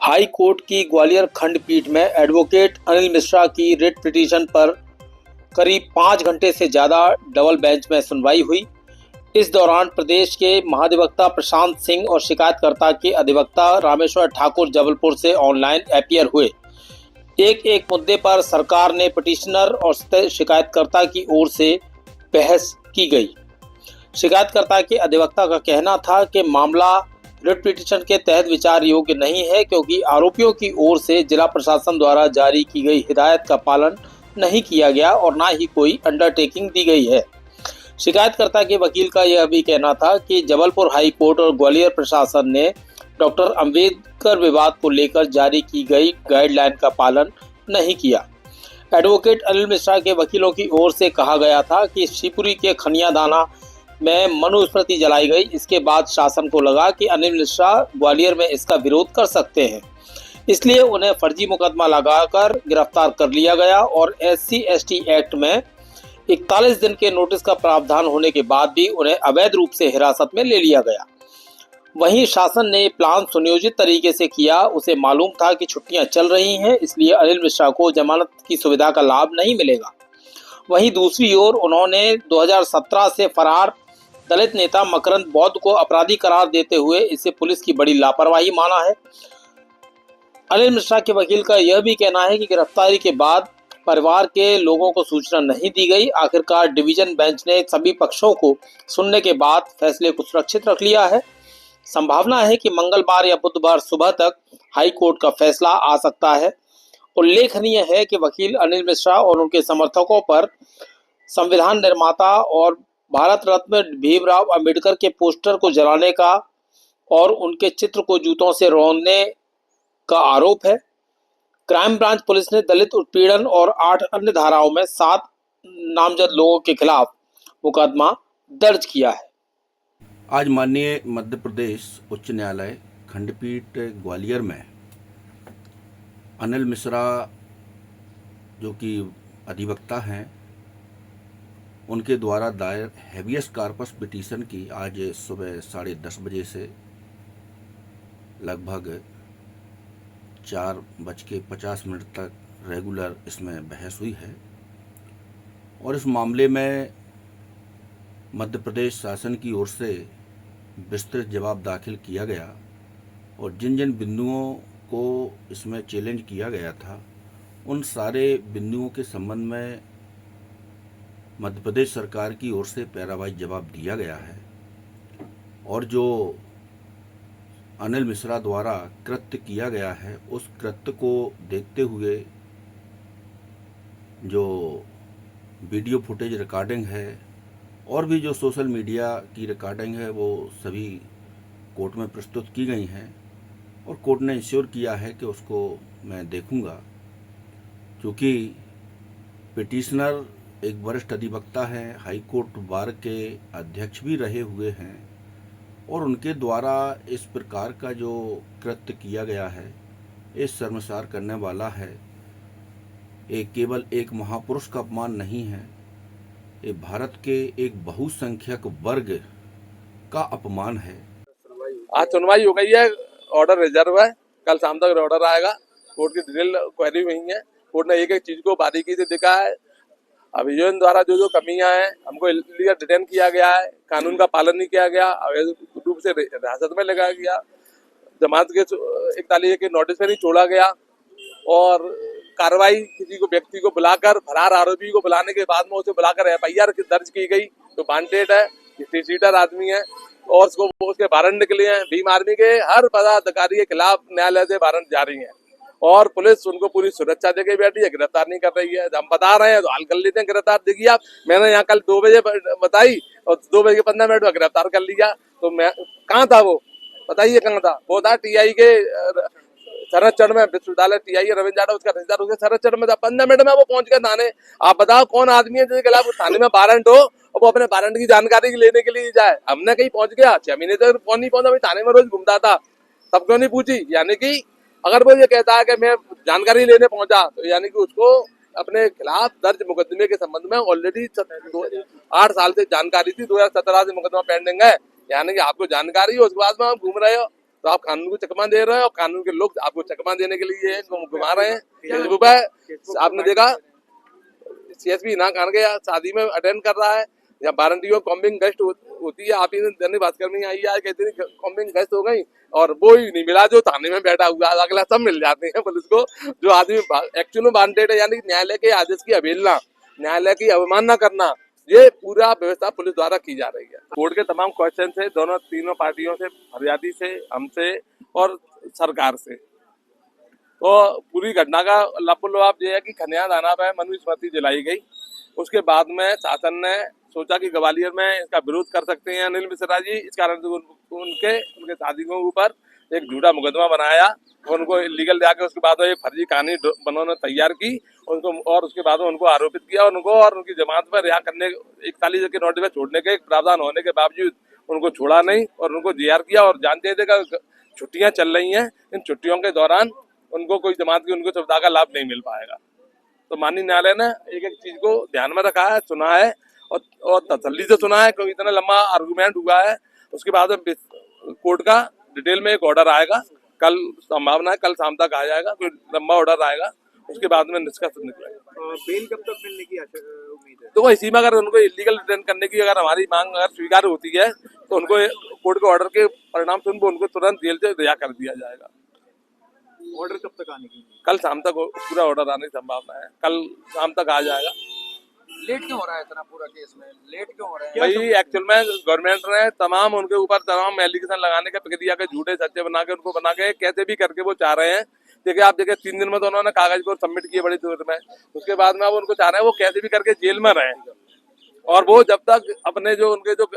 High court की ग्वालियर खंडपीठ में एडवोकेट अनिल मिश्रा की रिट पिटीशन पर करीब 5 घंटे से ज़्यादा डबल बेंच में सुनवाई हुई। इस दौरान प्रदेश के महाधिवक्ता प्रशांत सिंह और शिकायतकर्ता के अधिवक्ता रामेश्वर ठाकुर जबलपुर से ऑनलाइन अपीयर हुए। एक एक मुद्दे पर सरकार ने पिटिशनर और शिकायतकर्ता की ओर से बहस की गई। शिकायतकर्ता के अधिवक्ता का कहना था कि मामला रिट पिटीशन के तहत विचार योग्य नहीं है, क्योंकि आरोपियों की ओर से जिला प्रशासन द्वारा जारी की गई हिदायत का पालन नहीं किया गया और न ही कोई अंडरटेकिंग दी गई है। शिकायतकर्ता के वकील का यह भी कहना था कि जबलपुर हाई कोर्ट और ग्वालियर प्रशासन ने डॉक्टर अंबेडकर विवाद को लेकर जारी की गई गाइडलाइन का पालन नहीं किया। एडवोकेट अनिल मिश्रा के वकीलों की ओर से कहा गया था कि शिवपुरी के खनियादाना में मनुस्मृति जलाई गई। इसके बाद शासन को लगा कि अनिल मिश्रा ग्वालियर में इसका विरोध कर सकते हैं, इसलिए उन्हें फर्जी मुकदमा लगाकर गिरफ्तार कर लिया गया और SC/ST एक्ट में 41 दिन के नोटिस का प्रावधान होने के बाद भी उन्हें अवैध रूप से हिरासत में ले लिया गया। वहीं शासन ने प्लान सुनियोजित तरीके से किया। उसे मालूम था कि छुट्टियां चल रही हैं, इसलिए अनिल मिश्रा को जमानत की सुविधा का लाभ नहीं मिलेगा। वहीं दूसरी ओर उन्होंने 2017 से फरार दलित नेता मकरंद बौद्ध को अपराधी करार देते हुए इसे पुलिस की बड़ी लापरवाही माना है। अनिल मिश्रा के वकील का यह भी कहना है कि गिरफ्तारी के बाद परिवार के लोगों को सूचना नहीं दी गई। आखिरकार डिवीजन बेंच ने सभी पक्षों को सुनने के बाद फैसले को सुरक्षित रख लिया है। संभावना है कि मंगलवार या बुधवार सुबह तक हाई कोर्ट का फैसला आ सकता है। उल्लेखनीय है कि वकील अनिल मिश्रा और उनके समर्थकों पर संविधान निर्माता और भारत रत्न भीमराव अंबेडकर के पोस्टर को जलाने का और उनके चित्र को जूतों से रौंदने का आरोप है। क्राइम ब्रांच पुलिस ने दलित उत्पीड़न और 8 अन्य धाराओं में 7 नामजद लोगों के खिलाफ मुकदमा दर्ज किया है। आज माननीय मध्य प्रदेश उच्च न्यायालय खंडपीठ ग्वालियर में अनिल मिश्रा जो कि अधिवक्ता हैं, उनके द्वारा दायर हेवियस कॉर्पस पिटीशन की आज सुबह 10:30 बजे से लगभग 4:50 तक रेगुलर इसमें बहस हुई है और इस मामले में मध्य प्रदेश शासन की ओर से विस्तृत जवाब दाखिल किया गया और जिन जिन बिंदुओं को इसमें चैलेंज किया गया था उन सारे बिंदुओं के संबंध में मध्य प्रदेश सरकार की ओर से पैरावाइज जवाब दिया गया है और जो अनिल मिश्रा द्वारा कृत्य किया गया है उस कृत्य को देखते हुए जो वीडियो फुटेज रिकॉर्डिंग है और भी जो सोशल मीडिया की रिकॉर्डिंग है वो सभी कोर्ट में प्रस्तुत की गई हैं और कोर्ट ने इंश्योर किया है कि उसको मैं देखूंगा, क्योंकि पिटिशनर एक वरिष्ठ अधिवक्ता हैं, हाई कोर्ट बार के अध्यक्ष भी रहे हुए हैं और उनके द्वारा इस प्रकार का जो कृत्य किया गया है ये शर्मसार करने वाला है। ये केवल एक महापुरुष का अपमान नहीं है, ये भारत के एक बहुसंख्यक वर्ग का अपमान है। आज सुनवाई हो गई है, ऑर्डर रिजर्व है, कल शाम तक ऑर्डर आएगा। कोर्ट की डिटेल क्वेरी हुई है, कोर्ट ने एक एक चीज को बारीकी से देखा है। अभियोजन द्वारा जो कमियां हैं, हमको इलीगल डिटेन किया गया है, कानून का पालन नहीं किया गया, अवैध रूप से हिरासत में लगाया गया, जमानत के 41 के नोटिस में नहीं छोड़ा गया और कार्रवाई किसी को व्यक्ति को बुलाकर फरार आरोपी को बुलाने के बाद में उसे बुलाकर FIR दर्ज की गई तो वांटेड है, सीटर आदमी है और उसके वारंट निकले हैं। भीम आर्मी के हर पदाधिकारी के खिलाफ न्यायालय से वारंट जारी है और पुलिस उनको पूरी सुरक्षा देके बैठी है, गिरफ्तार नहीं कर रही है। हम बता रहे हैं तो हाल कर लेते हैं गिरफ्तार। देखिए आप, मैंने यहाँ कल 2 बजे बताई और 2:15 में गिरफ्तार कर लिया। तो मैं कहाँ था, वो बताइए कहाँ था? वो था TI के संरक्षण में, विश्वविद्यालय TI रविंद्र जाटव उसका रिश्तेदार, उसके संरक्षण में था। 15 मिनट में वो पहुंच गया थाने। आप बताओ कौन आदमी है जिसके खिलाफ थाने में वारंट हो और वो अपने वारंट की जानकारी लेने के लिए जाए? हमने कहीं पहुंच गया, 6 महीने तक कौन नहीं पहुंचा, थाने में रोज घूमता था, तब क्यों नहीं पूछी? यानी कि अगर वो ये कहता है कि मैं जानकारी लेने पहुंचा तो यानी कि उसको अपने खिलाफ दर्ज मुकदमे के संबंध में ऑलरेडी 8 साल से जानकारी थी। 2017 से मुकदमा पेंडिंग है, यानी कि आपको जानकारी हो, उसके बाद में आप घूम रहे हो। तो आप कानून को चकमा दे रहे हैं और कानून के लोग आपको चकमा देने के लिए घुमा रहे हैं। फेसबुक पे आपने देखा CSP ना कान के शादी में अटेंड कर रहा है या वारंटियों कॉम्बिंग गेस्ट होती है। आप ही दैनिक भास्कर में आई है कहते हैं कॉम्बिंग गेस्ट हो गई और वो ही नहीं मिला जो थाने में बैठा हुआ, अगला सब मिल जाते हैं पुलिस को। जो आदमी एक्चुअल में वांटेड है, यानी न्यायालय के आदेश की अवहेलना, न्यायालय की अवमानना करना, ये पूरा व्यवस्था पुलिस द्वारा की जा रही है। कोर्ट के तमाम क्वेश्चन थे दोनों तीनों पार्टियों से, फरियादी से, हमसे और सरकार से। तो पूरी घटना का लाभ ये है कि खनिया थाना पर मनुस्मृति जलाई गई। उसके बाद में शासन ने सोचा कि ग्वालियर में इसका विरोध कर सकते हैं अनिल मिश्रा जी, इस कारण से उनके साथियों के ऊपर एक झूठा मुकदमा बनाया, उनको इलीगल जाके उसके बाद एक फर्जी कहानी उन्होंने तैयार की उनको, और उसके बाद उनको आरोपित किया उनको, और उनकी जमानत पर रिहा करने 41 के नोटिस में छोड़ने के प्रावधान होने के बावजूद उनको छोड़ा नहीं और उनको GR किया। और जानते थे कि छुट्टियां चल रही हैं, इन छुट्टियों के दौरान उनको कोई जमानत की उनको सुविधा का लाभ नहीं मिल पाएगा। तो माननीय न्यायालय ने एक एक चीज को ध्यान में रखा है, सुना है और तसल्ली से सुना है, क्योंकि इतना लंबा आर्गूमेंट हुआ है। उसके बाद कोर्ट का डिटेल में एक ऑर्डर आएगा, कल संभावना है कल शाम तक आ जाएगा, कोई लंबा ऑर्डर आएगा, उसके बाद में निष्कर्ष निकलेगा। बेल कब तक मिलने की उम्मीद है? तो इसी में अगर उनको इलीगल डिटेन करने की अगर हमारी मांग अगर स्वीकार होती है तो उनको कोर्ट के ऑर्डर के परिणाम स्वरूप उनको तुरंत जेल से रिहा कर दिया जाएगा। ऑर्डर कब तक आने की? कल शाम तक पूरा ऑर्डर आने की संभावना है, कल शाम तक आ जाएगा। लेट क्यों हो रहा है इतना पूरा केस में? लेट क्यों हो रहा है? भाई एक्चुअल में गवर्नमेंट ने तमाम उनके ऊपर तमाम एलिगेशन लगाने के प्रक्रिया के झूठे सच्चे बना के उनको बना के कैसे भी करके वो चाह रहे हैं। देखिए आप देखिए 3 दिन में तो उन्होंने कागज को सबमिट किए बड़ी दूर में, उसके बाद में अब उनको चाह रहे हैं वो कैसे भी करके जेल में रहे, और वो जब तक अपने जो उनके जो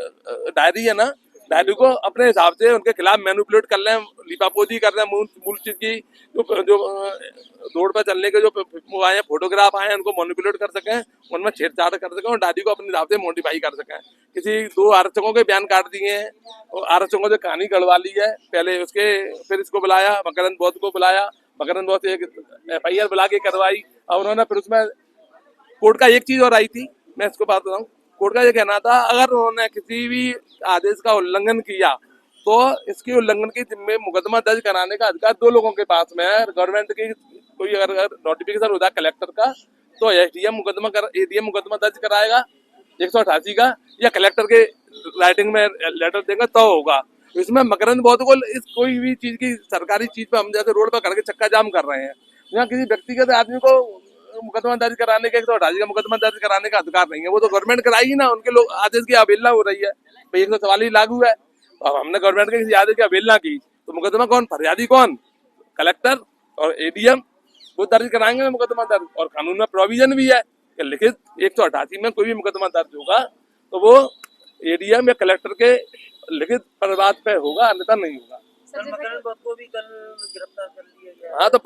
डायरी है ना, डायरी को अपने हिसाब से उनके खिलाफ मैनिपुलेट कर रहे हैं, लिपापोती कर रहे हैं, मूल चीज की जो रोड पर चलने के जो वो आए हैं फोटोग्राफ आए हैं उनको मैनिपुलेट कर सकें, उनमें छेड़छाड़ कर सकें और डायरी को अपने हिसाब से मॉडिफाई कर सकें। किसी 2 आरक्षकों के बयान काट दिए हैं और आरक्षकों से कहानी गढ़वा ली है पहले, उसके फिर इसको बुलाया मकरंद बौद्ध को बुलाया, मकरंद बौद्ध से एक FIR बुला के करवाई, और उन्होंने फिर उसमें कोर्ट का एक चीज और आई थी, मैं इसको बात बताऊँ। कोर्ट का ये कहना था अगर उन्होंने किसी भी आदेश का उल्लंघन किया तो इसके उल्लंघन की जिम्मे मुकदमा दर्ज कराने का अधिकार 2 लोगों के पास में है। गवर्नमेंट की कोई अगर नोटिफिकेशन होता है कलेक्टर का तो ADM मुकदमा दर्ज कराएगा 188 का, या कलेक्टर के राइटिंग में लेटर देंगे तो होगा। इसमें मकरंद बौद्ध को इस कोई भी चीज की सरकारी चीज पे हम जैसे रोड पर खड़ के चक्का जाम कर रहे हैं, यहाँ किसी व्यक्तिगत आदमी को मुकदमा दर्ज कराने के 188 का मुकदमा दर्ज कराने का अधिकार नहीं है। वो तो गवर्नमेंट कराएगी ना, उनके लोग आदेश की अवहेलना हो रही है। भाई 144 लागू है, अब हमने गवर्नमेंट के किसी आदेश की अवहेलना की तो मुकदमा कौन, फरियादी कौन, कलेक्टर और ADM, वो दर्ज कराएंगे मुकदमा दर्ज। और कानून में प्रोविजन भी है कि लिखित 188 में कोई भी मुकदमा दर्ज होगा तो वो ADM या कलेक्टर के लिखित प्रवाद पे होगा, अन्यथा नहीं होगा। को भी कल गिरफ्तार कर लिया गया। हाँ, तो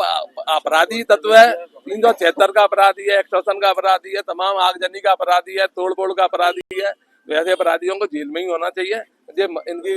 अपराधी तत्व है, 376 का अपराधी है, एक्सटॉर्शन का अपराधी है, तमाम आगजनी का अपराधी है, तोड़-फोड़ का अपराधी है। वैसे अपराधियों को जेल में ही होना चाहिए। ये इनकी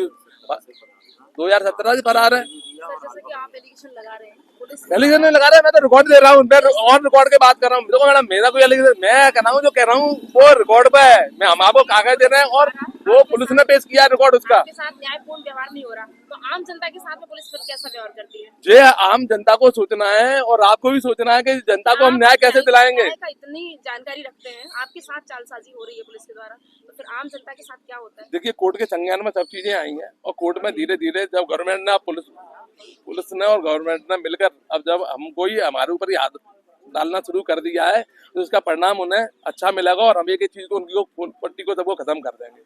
2017 से फरार है। जैसे कि आप एलिगेशन लगा रहे हैं, पुलिस एलिगेशन नहीं लगा रहे, मैं तो रिकॉर्ड दे रहा हूँ, मैं ऑन रिकॉर्ड के बात कर रहा हूँ। देखो मैडम, मेरा कोई एलिगेशन, मैं कह रहा हूँ जो कह रहा हूँ वो रिकॉर्ड पे है, मैं हम आपको कागज दे रहे हैं और वो पुलिस ने पेश किया रिकॉर्ड उसका। आपके साथ न्यायपूर्ण व्यवहार नहीं हो रहा तो आम जनता के साथ में पुलिस फिर कैसा व्यवहार करती है? ये आम जनता को सोचना है और आपको भी सोचना है कि जनता को हम न्याय कैसे दिलाएंगे। न्याय का इतनी जानकारी रखते हैं, आपके साथ चालसाजी हो रही है पुलिस के द्वारा, तो फिर आम जनता के साथ क्या होता है? देखिए कोर्ट के संज्ञान में सब चीजें आई हैं और कोर्ट में धीरे धीरे जब गवर्नमेंट ने पुलिस ने और गवर्नमेंट ने मिलकर अब जब हमको ही हमारे ऊपर ही हाथ डालना शुरू कर दिया है तो इसका परिणाम उन्हें अच्छा मिलेगा और हम एक चीज को उनकी पट्टी को सबको खत्म कर देंगे।